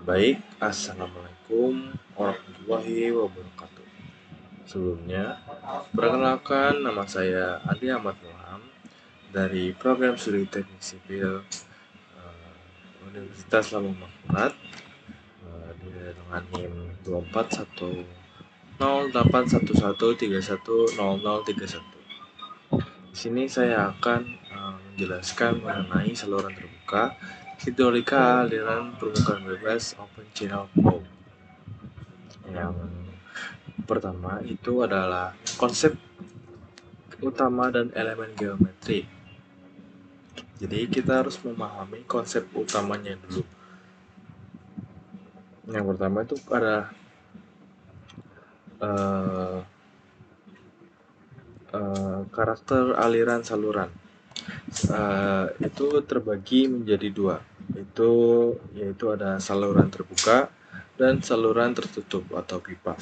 Baik, Assalamualaikum warahmatullahi wabarakatuh. Sebelumnya, perkenalkan nama saya Andi Ahmad Ilham dari program studi teknik sipil eh, Universitas Lambung Mangkurat dengan NIM 241081131310031. Di sini saya akan menjelaskan mengenai saluran terbuka, hidrolika aliran permukaan bebas open channel flow. Yang pertama itu adalah konsep utama dan elemen geometri. Jadi kita harus memahami konsep utamanya dulu. Yang pertama itu ada uh, karakter aliran saluran. Itu terbagi menjadi dua. Yaitu ada saluran terbuka dan saluran tertutup atau pipa.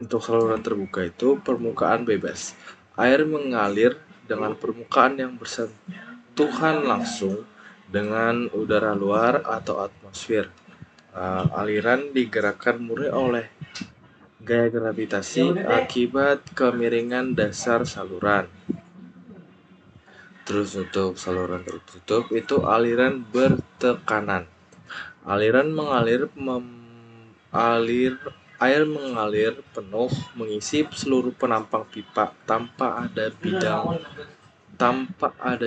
Untuk saluran terbuka itu permukaan bebas. Air mengalir dengan permukaan yang bersentuhan langsung dengan udara luar atau atmosfer. Aliran digerakkan murni oleh gaya gravitasi akibat kemiringan dasar saluran. Terus untuk saluran tertutup itu aliran bertekanan. Aliran mengalir air mengalir penuh mengisi seluruh penampang pipa tanpa ada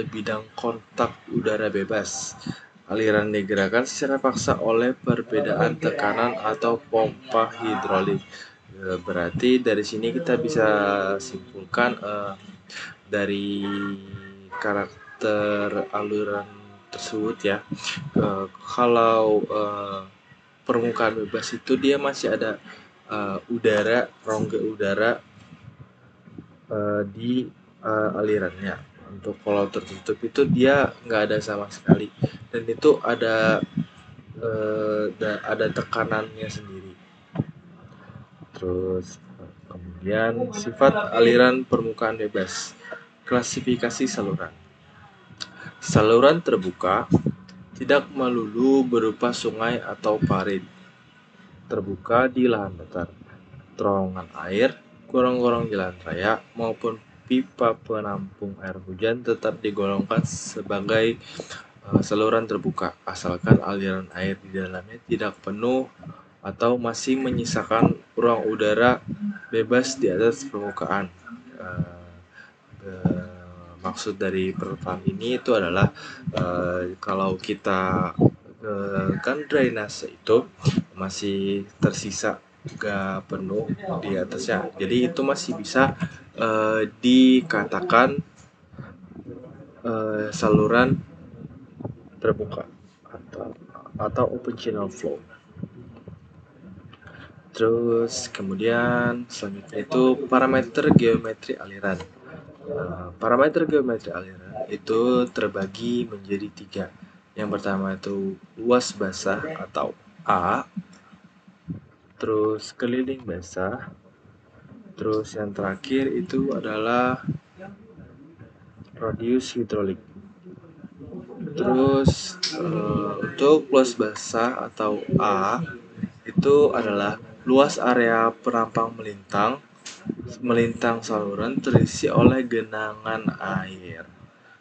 bidang kontak udara bebas. Aliran digerakkan secara paksa oleh perbedaan tekanan atau pompa hidrolik. Berarti dari sini kita bisa simpulkan dari karakter aliran tersebut ya. Kalau permukaan bebas itu dia masih ada rongga udara di alirannya. Untuk kalau tertutup itu dia nggak ada sama sekali, dan itu ada tekanannya sendiri. Terus kemudian sifat aliran permukaan bebas. Klasifikasi saluran. Saluran terbuka tidak melulu berupa sungai atau parit. Terbuka di lahan datar, terowongan air, gorong-gorong jalan raya, maupun pipa penampung air hujan tetap digolongkan sebagai saluran terbuka, asalkan aliran air di dalamnya tidak penuh atau masih menyisakan ruang udara bebas di atas permukaan. Maksud dari pertanyaan ini itu adalah kalau kita kan drainase itu masih tersisa gak penuh di atasnya, jadi itu masih bisa dikatakan saluran terbuka atau open channel flow. Terus kemudian selanjutnya itu parameter geometri aliran. Parameter geometri aliran itu terbagi menjadi 3. Yang pertama itu luas basah atau A, terus keliling basah, terus yang terakhir itu adalah radius hidrolik. Terus untuk luas basah atau A itu adalah luas area penampang melintang saluran terisi oleh genangan air.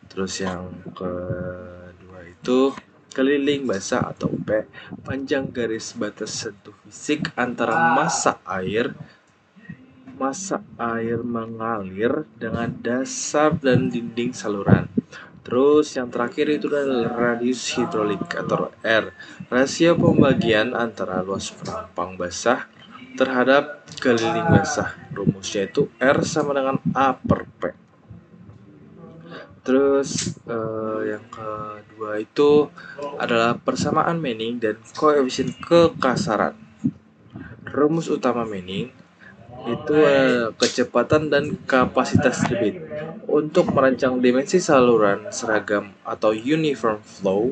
Terus yang kedua itu keliling basah atau P, panjang garis batas sentuh fisik antara massa air mengalir dengan dasar dan dinding saluran. Terus yang terakhir itu adalah radius hidrolik atau R, rasio pembagian antara luas penampang basah terhadap keliling basah. Rumusnya itu R sama dengan A per P. Terus yang kedua itu adalah persamaan Manning dan koefisien kekasaran. Rumus utama Manning itu kecepatan dan kapasitas debit. Untuk merancang dimensi saluran seragam atau uniform flow,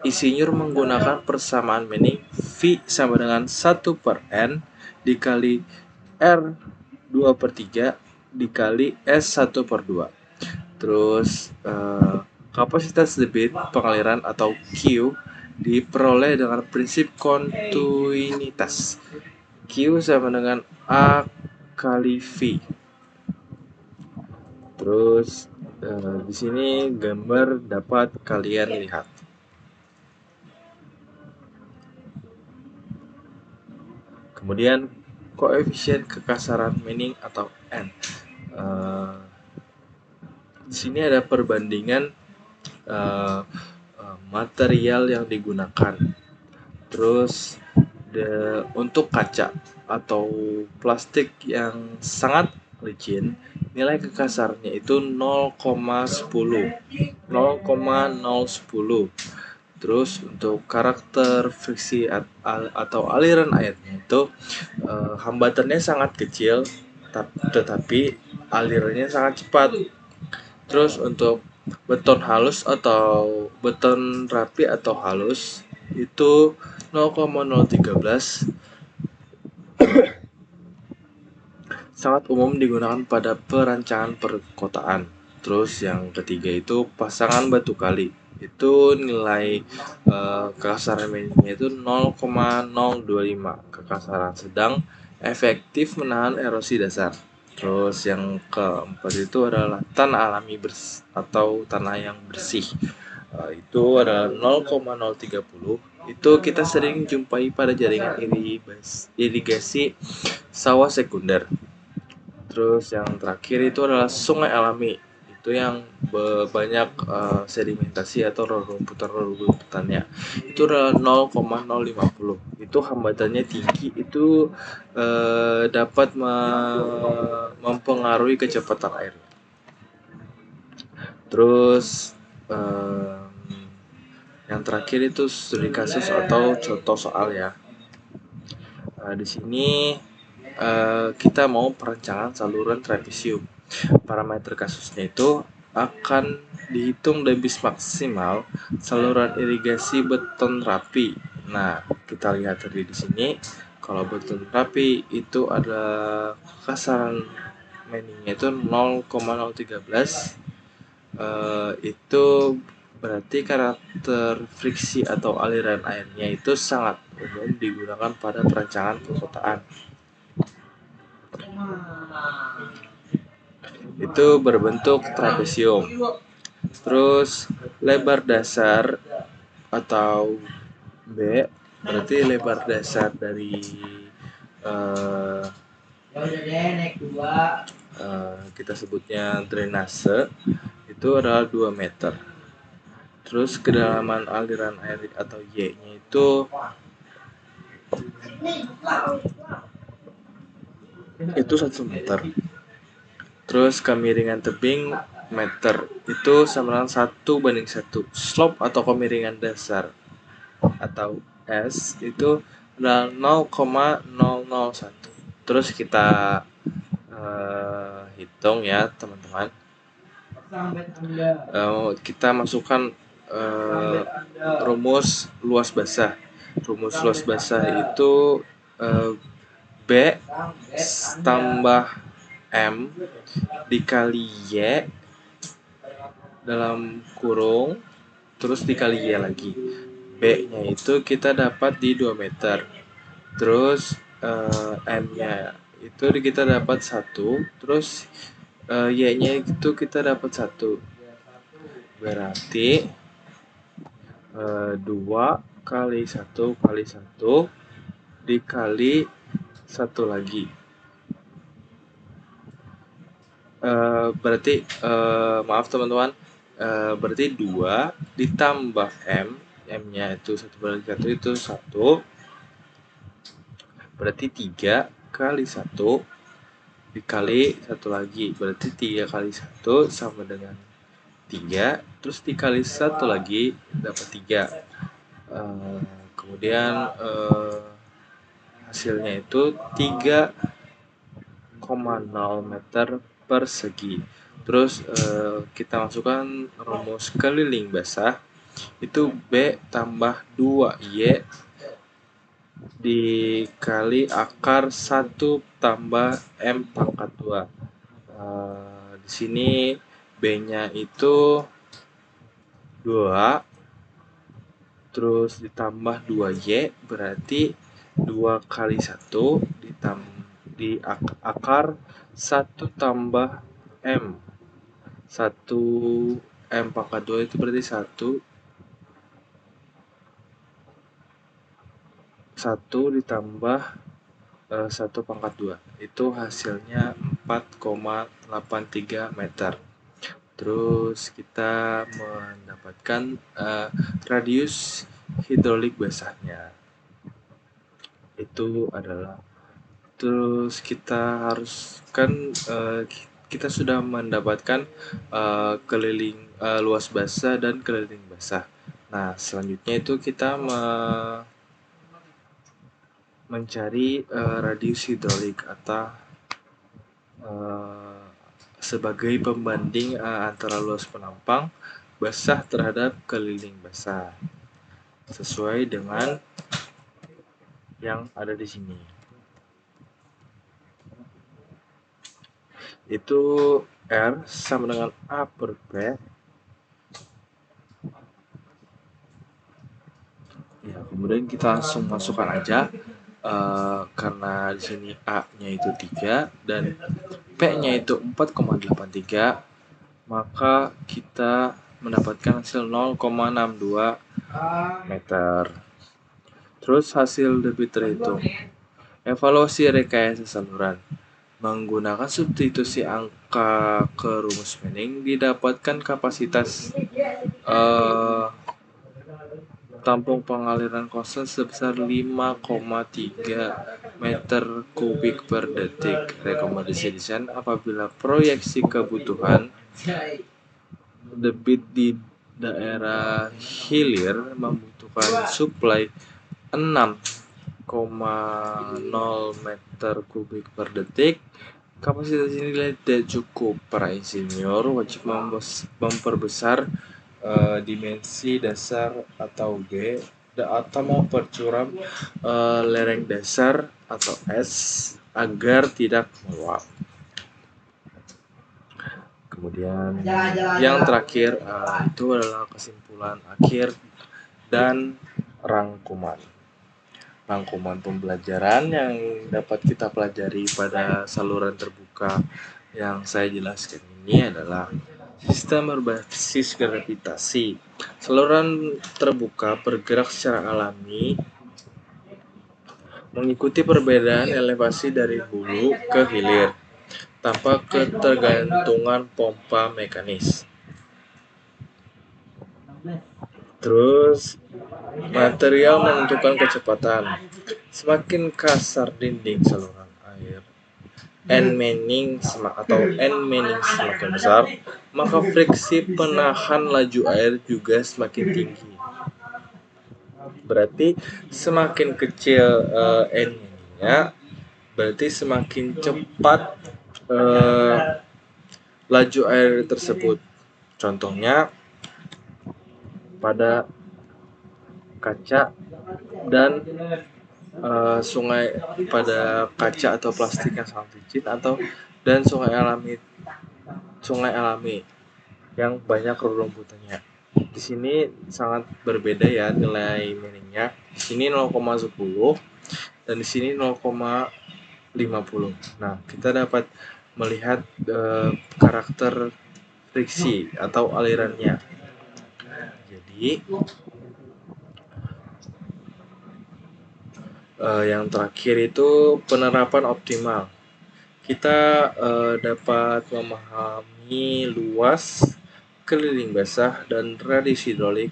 insinyur menggunakan persamaan Manning V sama dengan 1 per N dikali R 2/3 dikali S 1 per 2. Terus kapasitas debit pengaliran atau Q diperoleh dengan prinsip kontinuitas. Q sama dengan A kali V. Terus di sini gambar dapat kalian lihat. Kemudian koefisien kekasaran Manning atau N. Di sini ada perbandingan material yang digunakan. Terus untuk kaca atau plastik yang sangat licin, nilai kekasarannya itu 0,10. Terus untuk karakter friksi atau aliran airnya itu hambatannya sangat kecil, tetapi alirannya sangat cepat. Terus untuk beton halus atau beton rapi atau halus itu 0,013, sangat umum digunakan pada perancangan perkotaan. Terus yang ketiga itu pasangan batu kali, itu nilai kekasaran minimnya itu 0,025, kekasaran sedang, efektif menahan erosi dasar. Terus yang keempat itu adalah tanah alami bersih atau tanah yang bersih, itu adalah 0,030. Itu kita sering jumpai pada jaringan irigasi sawah sekunder. Terus yang terakhir itu adalah sungai alami, itu yang banyak sedimentasi atau rerumputannya, itu adalah 0,050. Itu hambatannya tinggi, itu dapat mempengaruhi kecepatan air. Terus yang terakhir itu studi kasus atau contoh soal ya. Di sini kita mau perancangan saluran trapesium. Parameter kasusnya itu akan dihitung debit maksimal saluran irigasi beton rapi. Nah, kita lihat tadi di sini, kalau beton rapi itu ada kekasaran Manningnya itu 0,013. Itu berarti karakter friksi atau aliran airnya itu sangat umum digunakan pada perancangan perkotaan. Itu berbentuk trapesium. Terus lebar dasar atau B, berarti lebar dasar dari kita sebutnya drainase, itu adalah 2 meter. Terus kedalaman aliran air atau Y-nya itu 1 meter. Terus kemiringan tebing meter itu sama dengan 1:1. Slope atau kemiringan dasar atau S itu adalah 0,001. Terus kita hitung ya teman-teman. Kita masukkan rumus luas basah. Rumus luas basah itu B tambah M dikali Y dalam kurung, terus dikali Y lagi. B-nya itu kita dapat di 2 meter. Terus M-nya itu kita dapat 1. Terus Y-nya itu kita dapat 1. Berarti 2 kali 1 kali 1 dikali 1 lagi. Berarti maaf teman-teman, berarti 2 ditambah M-nya itu 1/1 itu 1, berarti 3 kali 1 dikali 1 lagi, berarti 3 kali 1 sama dengan 3, terus dikali 1 lagi dapat 3. Kemudian hasilnya itu 3,0 meter persegi. Terus kita masukkan rumus keliling basah, itu B tambah 2Y dikali akar 1 tambah M pangkat 2. Di sini B-nya itu 2, terus ditambah 2Y berarti 2 kali 1 di akar 1 tambah M. 1 M pangkat 2 itu berarti 1 ditambah 1 pangkat 2. Itu hasilnya 4,83 meter. Terus kita mendapatkan radius hidrolik basahnya. Itu adalah, terus kita harus kan kita sudah mendapatkan keliling luas basah dan keliling basah. Nah, selanjutnya itu kita mencari radius hidrolik atau sebagai pembanding antara luas penampang basah terhadap keliling basah sesuai dengan yang ada di sini. Itu R sama dengan A per P. Ya, kemudian kita langsung masukkan aja karena di sini A-nya itu 3 dan P-nya itu 4,83, maka kita mendapatkan hasil 0,62 meter. Terus hasil debit terhitung. Evaluasi rekayasa saluran. Menggunakan substitusi angka ke rumus Manning didapatkan kapasitas tampung pengaliran konstan sebesar 5,3 meter kubik per detik. Rekomendasi desain apabila proyeksi kebutuhan debit di daerah hilir membutuhkan suplai 6,0 meter kubik per detik. Kapasitas ini tidak cukup. Para insinyur wajib memperbesar dimensi dasar atau G atau mempercuram lereng dasar atau S agar tidak meluap. Kemudian yang terakhir itu adalah kesimpulan akhir dan rangkuman pembelajaran yang dapat kita pelajari pada saluran terbuka yang saya jelaskan ini adalah sistem berbasis gravitasi. Saluran terbuka bergerak secara alami mengikuti perbedaan elevasi dari hulu ke hilir tanpa ketergantungan pompa mekanis. Terus material menentukan kecepatan. Semakin kasar dinding saluran air N-Manning semakin besar, maka friksi penahan laju air juga semakin tinggi. Berarti semakin kecil N-nya, berarti semakin cepat laju air tersebut. Contohnya pada kaca dan sungai, pada kaca atau plastik yang sangat licin dan sungai alami yang banyak rerumputannya. Di sini sangat berbeda ya nilai Manningnya. Di sini 0,10 dan di sini 0,50. Nah, kita dapat melihat karakter friksi atau alirannya. Jadi yang terakhir itu penerapan optimal. Kita dapat memahami luas keliling basah dan radius hidrolik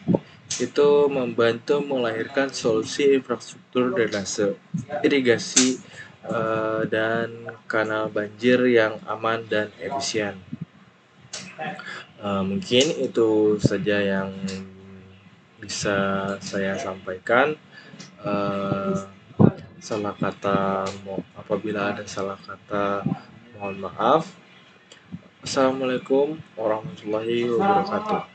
itu membantu melahirkan solusi infrastruktur drainase, irigasi, dan kanal banjir yang aman dan efisien. Mungkin itu saja yang bisa saya sampaikan. Apabila ada salah kata, mohon maaf. Assalamualaikum warahmatullahi wabarakatuh.